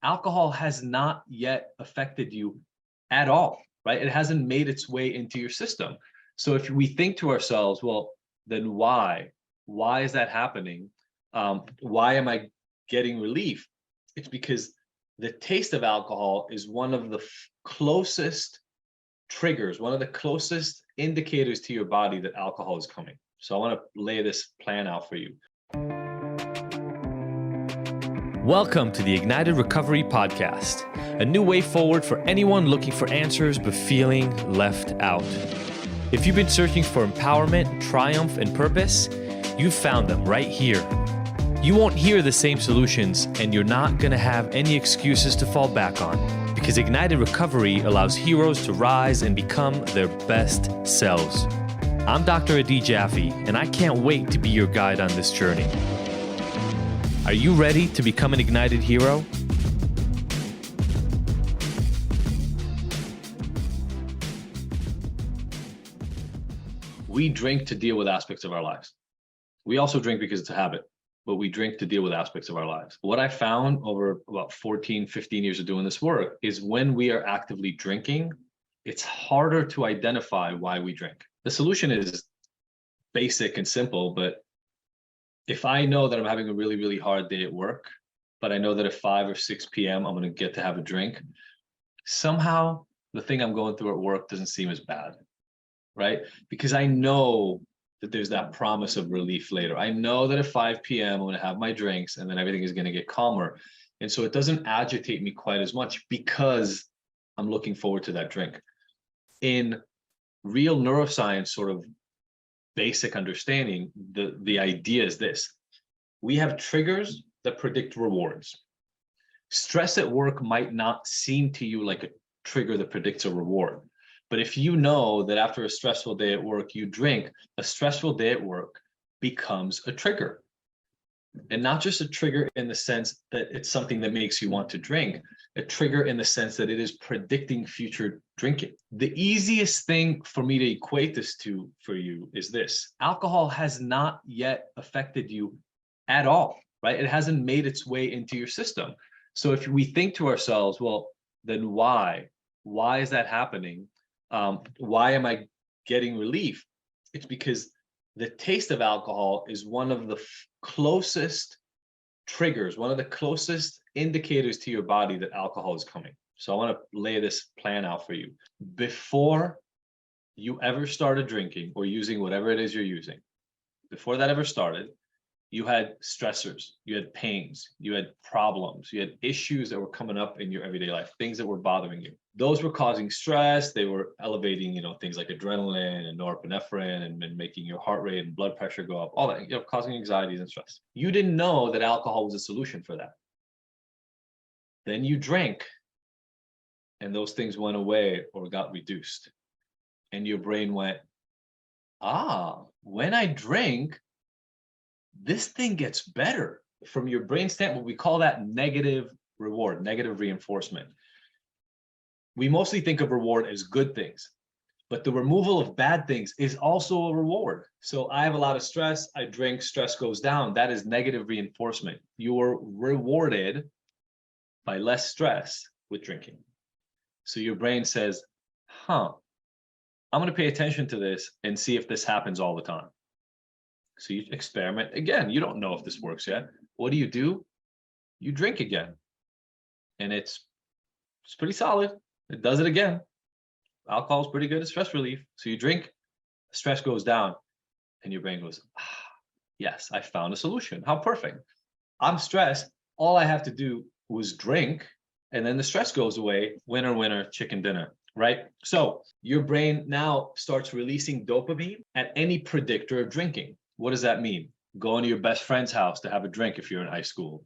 alcohol has not yet affected you at all, right? It hasn't made its way into your system. So if we think to ourselves, well, then why? Why is that happening? Why am I getting relief? It's because the taste of alcohol is one of the closest triggers, one of the closest indicators to your body that alcohol is coming. So I want to lay this plan out for you. Welcome to the Ignited Recovery Podcast, a new way forward for anyone looking for answers but feeling left out. If you've been searching for empowerment, triumph, and purpose, you've found them right here. You won't hear the same solutions, and you're not going to have any excuses to fall back on, because Ignited Recovery allows heroes to rise and become their best selves. I'm Dr. Sophie Jaffe, and I can't wait to be your guide on this journey. Are you ready to become an ignited hero? We drink to deal with aspects of our lives. We also drink because it's a habit, but we drink to deal with aspects of our lives. What I found over about 14, 15 years of doing this work is when we are actively drinking, it's harder to identify why we drink. The solution is basic and simple, but if I know that I'm having a really, really hard day at work, but I know that at 5 or 6 p.m. I'm going to get to have a drink, somehow the thing I'm going through at work doesn't seem as bad, right? Because I know that there's that promise of relief later. I know that at 5 p.m. I'm going to have my drinks and then everything is going to get calmer. And so it doesn't agitate me quite as much because I'm looking forward to that drink. In real neuroscience sort of basic understanding, the idea is this: we have triggers that predict rewards. Stress at work might not seem to you like a trigger that predicts a reward, but if you know that after a stressful day at work you drink, a stressful day at work becomes a trigger. And not just a trigger in the sense that it's something that makes you want to drink, a trigger in the sense that it is predicting future drinking. The easiest thing for me to equate this to for you is this: alcohol has not yet affected you at all, right? It hasn't made its way into your system. So if we think to ourselves, well, then why? Why is that happening? Why am I getting relief? It's because the taste of alcohol is one of the closest triggers, one of the closest indicators to your body that alcohol is coming. So I want to lay this plan out for you. Before you ever started drinking or using whatever it is you're using, before that ever started, you had stressors, you had pains, you had problems, you had issues that were coming up in your everyday life, things that were bothering you. Those were causing stress. They were elevating, things like adrenaline and norepinephrine and making your heart rate and blood pressure go up, all that, causing anxieties and stress. You didn't know that alcohol was a solution for that. Then you drank and those things went away or got reduced. And your brain went, when I drink, this thing gets better. From your brain standpoint, we call that negative reward, negative reinforcement. We mostly think of reward as good things, but the removal of bad things is also a reward. So I have a lot of stress, I drink, stress goes down. That is negative reinforcement. You are rewarded by less stress with drinking. So your brain says, I'm going to pay attention to this and see if this happens all the time. So you experiment again. You don't know if this works yet. What do? You drink again. And it's pretty solid. It does it again. Alcohol is pretty good at stress relief. So you drink, stress goes down, and your brain goes, yes, I found a solution. How perfect. I'm stressed. All I have to do was drink, and then the stress goes away. Winner, winner, chicken dinner, right? So your brain now starts releasing dopamine at any predictor of drinking. What does that mean? Going to your best friend's house to have a drink if you're in high school,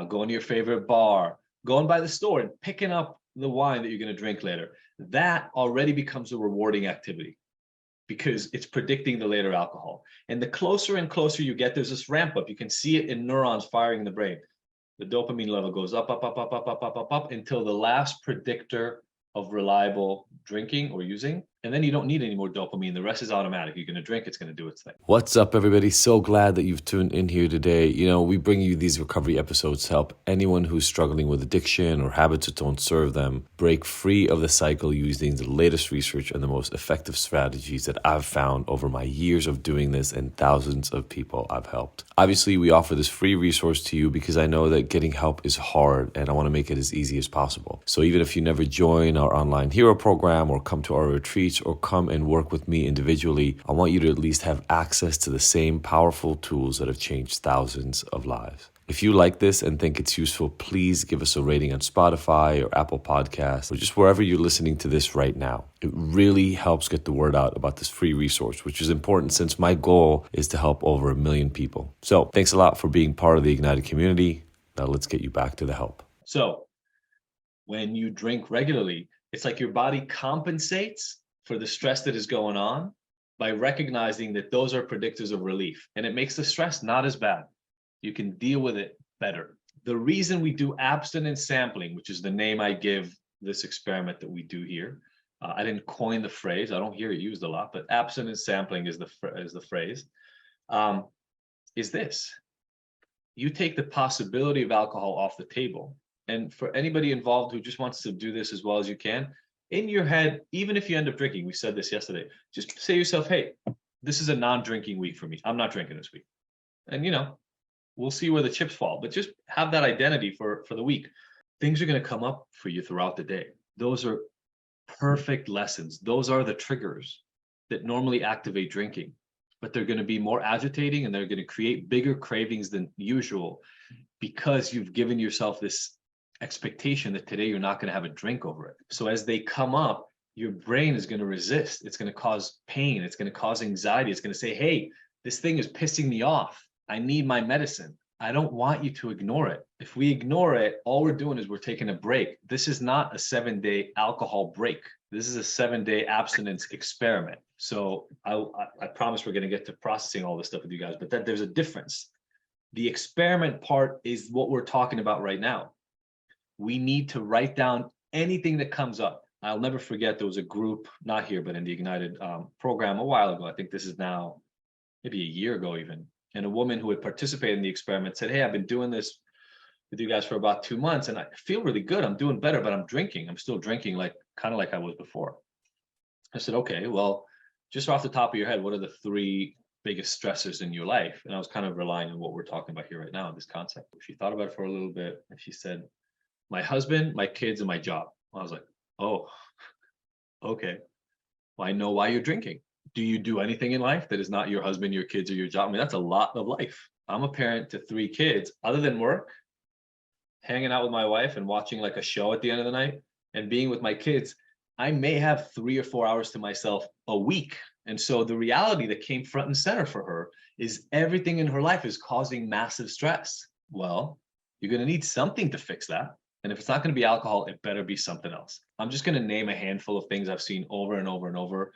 going to your favorite bar, going by the store and picking up the wine that you're going to drink later. That already becomes a rewarding activity because it's predicting the later alcohol. And the closer and closer you get, there's this ramp up. You can see it in neurons firing in the brain. The dopamine level goes up until the last predictor of reliable drinking or using And then you don't need any more dopamine. The rest is automatic. You're going to drink, it's going to do its thing. What's up, everybody? So glad that you've tuned in here today. We bring you these recovery episodes to help anyone who's struggling with addiction or habits that don't serve them break free of the cycle using the latest research and the most effective strategies that I've found over my years of doing this and thousands of people I've helped. Obviously, we offer this free resource to you because I know that getting help is hard and I want to make it as easy as possible. So even if you never join our online hero program or come to our retreats or come and work with me individually, I want you to at least have access to the same powerful tools that have changed thousands of lives. If you like this and think it's useful, please give us a rating on Spotify or Apple Podcasts or just wherever you're listening to this right now. It really helps get the word out about this free resource, which is important since my goal is to help over 1 million people. So thanks a lot for being part of the Ignited community. Now let's get you back to the help. So when you drink regularly, it's like your body compensates for the stress that is going on by recognizing that those are predictors of relief, and it makes the stress not as bad. You can deal with it better. The reason we do abstinent sampling, which is the name I give this experiment that we do here, I didn't coin the phrase. I don't hear it used a lot, but abstinent sampling is the phrase. Is this: you take the possibility of alcohol off the table, and for anybody involved who just wants to do this as well as you can, in your head, even if you end up drinking, we said this yesterday, just say to yourself, hey, this is a non-drinking week for me. I'm not drinking this week. And we'll see where the chips fall, but just have that identity for the week. Things are going to come up for you throughout the day. Those are perfect lessons. Those are the triggers that normally activate drinking, but they're going to be more agitating and they're going to create bigger cravings than usual because you've given yourself this expectation that today you're not going to have a drink over it. So as they come up, your brain is going to resist. It's going to cause pain. It's going to cause anxiety. It's going to say, hey, this thing is pissing me off. I need my medicine. I don't want you to ignore it. If we ignore it, all we're doing is we're taking a break. This is not a 7-day alcohol break. This is a 7-day abstinence experiment. So I promise we're going to get to processing all this stuff with you guys, but there's a difference. The experiment part is what we're talking about right now. We need to write down anything that comes up. I'll never forget, there was a group, not here, but in the Ignited program a while ago. I think this is now maybe a year ago even. And a woman who had participated in the experiment said, hey, I've been doing this with you guys for about 2 months and I feel really good. I'm doing better, but I'm drinking. I'm still drinking kind of like I was before. I said, okay, well, just off the top of your head, what are the 3 biggest stressors in your life? And I was kind of relying on what we're talking about here right now, this concept. She thought about it for a little bit and she said, my husband, my kids, and my job. I was like, oh, okay. Well, I know why you're drinking. Do you do anything in life that is not your husband, your kids, or your job? I mean, that's a lot of life. I'm a parent to 3 kids. Other than work, hanging out with my wife and watching like a show at the end of the night and being with my kids, I may have 3 or 4 hours to myself a week. And so the reality that came front and center for her is everything in her life is causing massive stress. Well, you're going to need something to fix that. And if it's not going to be alcohol, it better be something else. I'm just going to name a handful of things I've seen over and over and over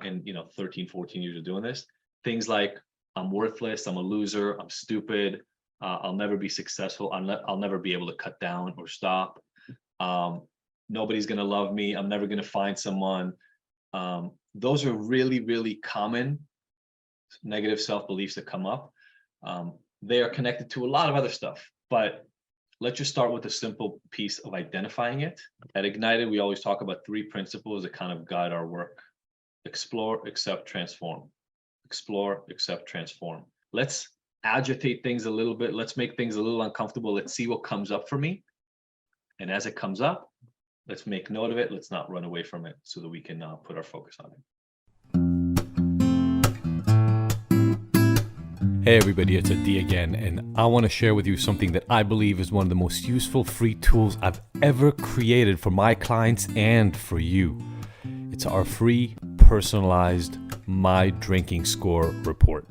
in 13, 14 years of doing this. Things like I'm worthless, I'm a loser, I'm stupid, I'll never be successful, I'll never be able to cut down or stop. Nobody's going to love me, I'm never going to find someone. Those are really, really common negative self-beliefs that come up. They are connected to a lot of other stuff, but let's just start with a simple piece of identifying it. At Ignited, we always talk about 3 principles that kind of guide our work. Explore, accept, transform. Explore, accept, transform. Let's agitate things a little bit. Let's make things a little uncomfortable. Let's see what comes up for me. And as it comes up, let's make note of it. Let's not run away from it so that we can put our focus on it. Hey everybody, it's Adi again, and I want to share with you something that I believe is one of the most useful free tools I've ever created for my clients and for you. It's our free, personalized My Drinking Score report.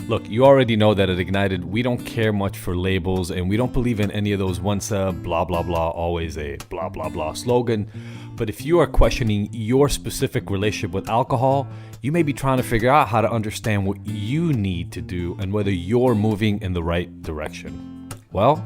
Look, you already know that at Ignited, we don't care much for labels and we don't believe in any of those once a blah, blah, blah, always a blah, blah, blah slogan. But if you are questioning your specific relationship with alcohol, you may be trying to figure out how to understand what you need to do and whether you're moving in the right direction. Well,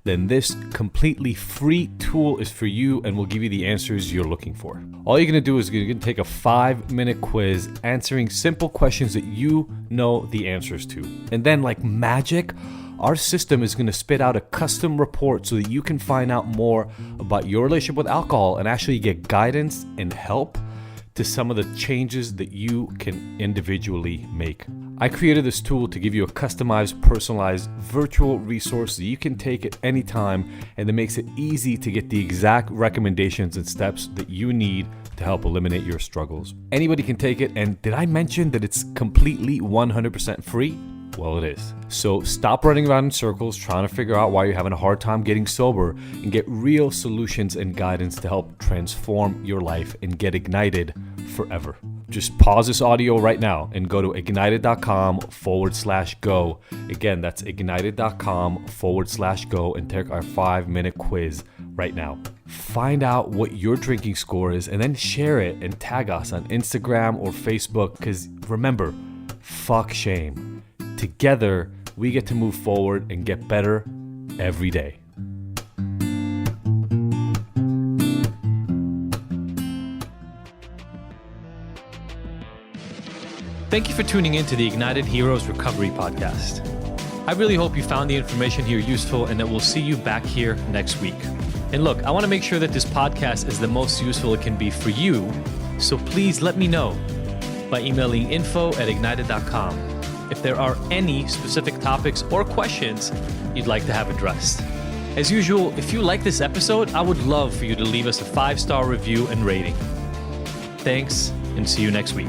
then this completely free tool is for you and will give you the answers you're looking for. All you're gonna do is you're gonna take a 5-minute quiz answering simple questions that you know the answers to. And then like magic, our system is gonna spit out a custom report so that you can find out more about your relationship with alcohol and actually get guidance and help to some of the changes that you can individually make. I created this tool to give you a customized, personalized virtual resource that you can take at any time, and it makes it easy to get the exact recommendations and steps that you need to help eliminate your struggles. Anybody can take it, and did I mention that it's completely 100% free? Well, it is. So stop running around in circles trying to figure out why you're having a hard time getting sober and get real solutions and guidance to help transform your life and get ignited forever. Just pause this audio right now and go to ignited.com/go. Again, that's ignited.com/go and take our 5-minute quiz right now. Find out what your drinking score is and then share it and tag us on Instagram or Facebook, because remember, fuck shame. Together, we get to move forward and get better every day. Thank you for tuning in to the Ignited Heroes Recovery Podcast. I really hope you found the information here useful and that we'll see you back here next week. And look, I want to make sure that this podcast is the most useful it can be for you, so please let me know by emailing info@ignited.com if there are any specific topics or questions you'd like to have addressed. As usual, if you like this episode, I would love for you to leave us a 5-star review and rating. Thanks, and see you next week.